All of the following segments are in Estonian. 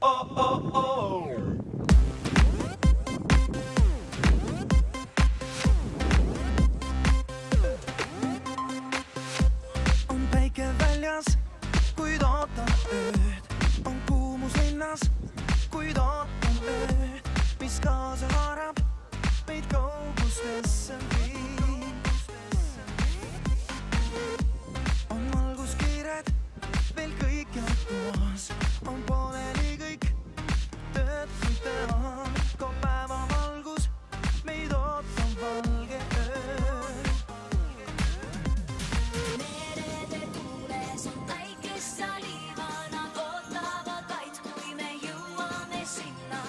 On päike väljas, kuid ootan ööd. On kuumus linnas, kuid ootan ööd, mis kaasa haarab meid kaugustesse viib. On valguskiired veel kõikjal toas, on pooleli kõik tööd kui teha. Kui päevavalgus meid ootab valge öö. Merede tuules on päikest ja liiva, nad ootavad vaid, kui me jõuame sinna.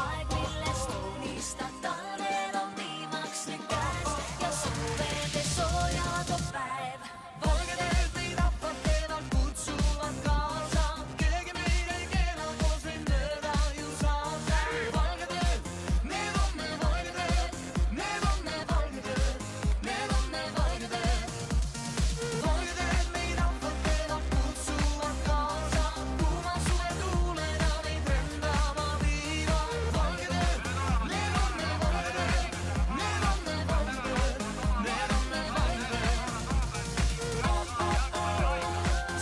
Aeg, millest unistad, talvel on viimaks nüüd käes ja suvede sooja toob päev. Valgedelt meid rahvad teevad, kutsuvad kaasa, keegi meid ei keela, koos meid mööda ju saada. Valgedelt, need on me valgedelt, need on me valgedelt, need on me valgedelt. Valgedelt meid rahvad teevad, kutsuvad kaasa, kuuma suve tuulena meid ründama viivad. Valgedelt, need on me valgedelt, need on me valgedelt, need on me valgedelt.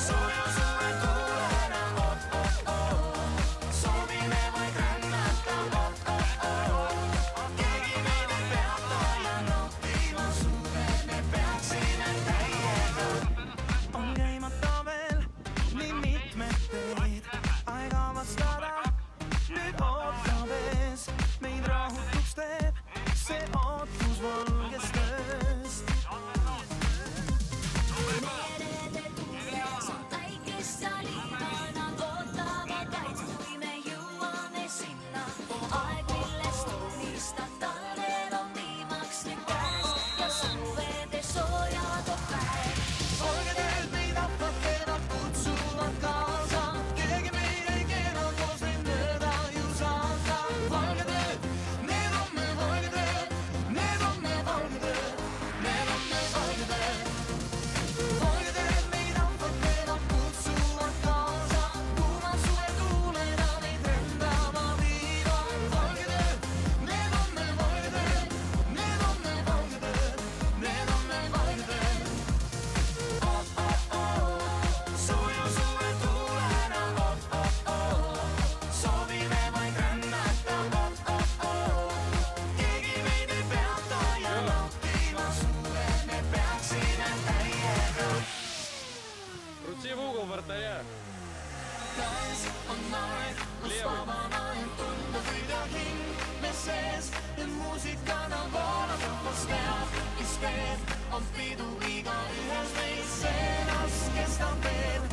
Sooja suve tuulena, soovime vaid rännata. Keegi meid ei peata ja nautima suve me peaksime täiega. On käimata veel nii mitmed teed, aeg avastada nüüd ootab ees. Meid rahutuks teeb see ootus valgest ööst. Merede tuules on päikest ja liiva, nad ootavad vaid, kui me jõuame sinna. Aeg, millest unistad, talvel on viimaks nüüd käes ja suvede sooja toob päev. Valgedelt meid rahvad teevad, kutsuvad kaasa, keegi meid ei keela, koos meid mööda ju saada. Valgedelt, need on me valgedelt, need on me valgedelt, need on me valgedelt. Valgedelt meid rahvad teevad, kutsuvad kaasa, kuuma suve tuulena meid ründama viivad. Valgedelt, need on me valgedelt, need on me valgedelt, need on me valgedelt. Sooja suve tuulena, soovime vaid rännata. Keegi meid ei peata ja nautima suve me peaksime täiega. Крути в угол, вратаря. Käes on aeg, kus vabana end tunda võida hing me sees ja muusikana voolab rahvas teab, mis teeb. On pidu igaühes meis, see las kestab veel,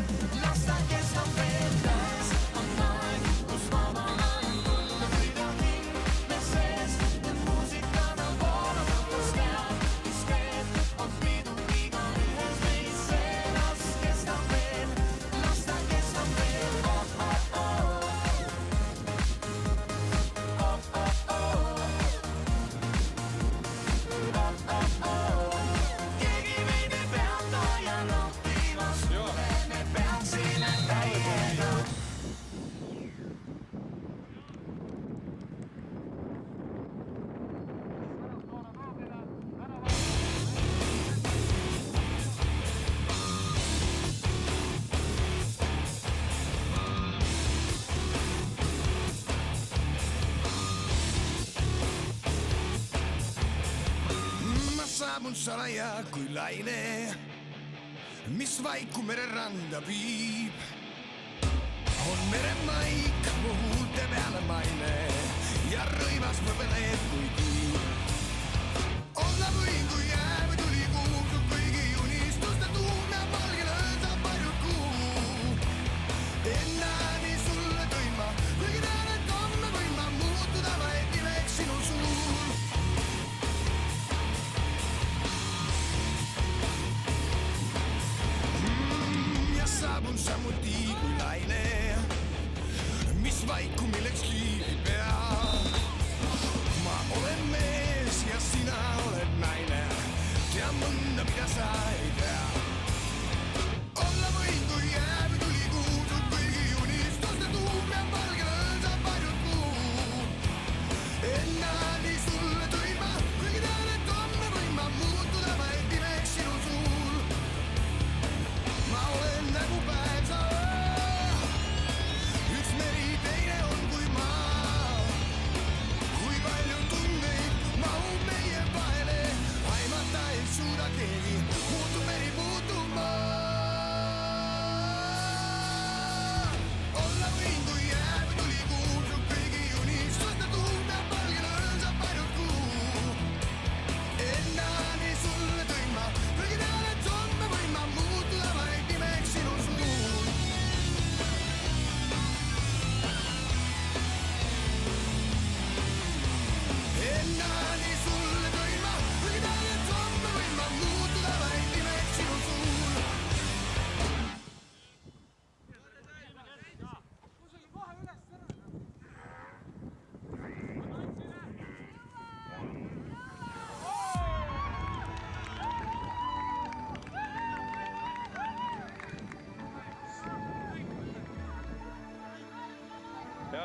las ta kestab veel. Käes on aeg, kus vabana end tunda võida hing me sees ja muusikana voolab rahvas teab, mis teeb. On pidu igaühes meis, see las kestab veel, las ta kestab veel. Keegi meid ei peata ja nautima suve me peaksime täiega. Ma saabun salaja kui laine, mis Vaiku mere randa viib. On meremaik mu huulte peale maine ja rõivas võbeleb kui kiib. Olla võin kui jää või tuli kuu, kõigi unistuste tuum ja valgel ööda palju kuu. Ennani sulle tõin ma, kuigi tean, et homme võin ma muutuda vaid imeks sinu suul. Ja saabun samuti kui laine, mis Vaiku millekski ei pea. Ma olen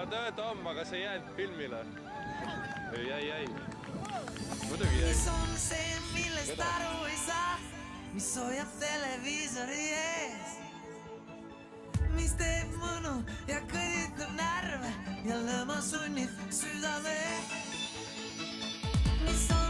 töö Tom, aga see jääb filmile. Jäi. Muidugi jäi. Mis on see, millest aru ei saa, mis hoiab televiisori ees, mis teeb mõnu ja kõditab närve ja lõõma sunnib südame. Mis on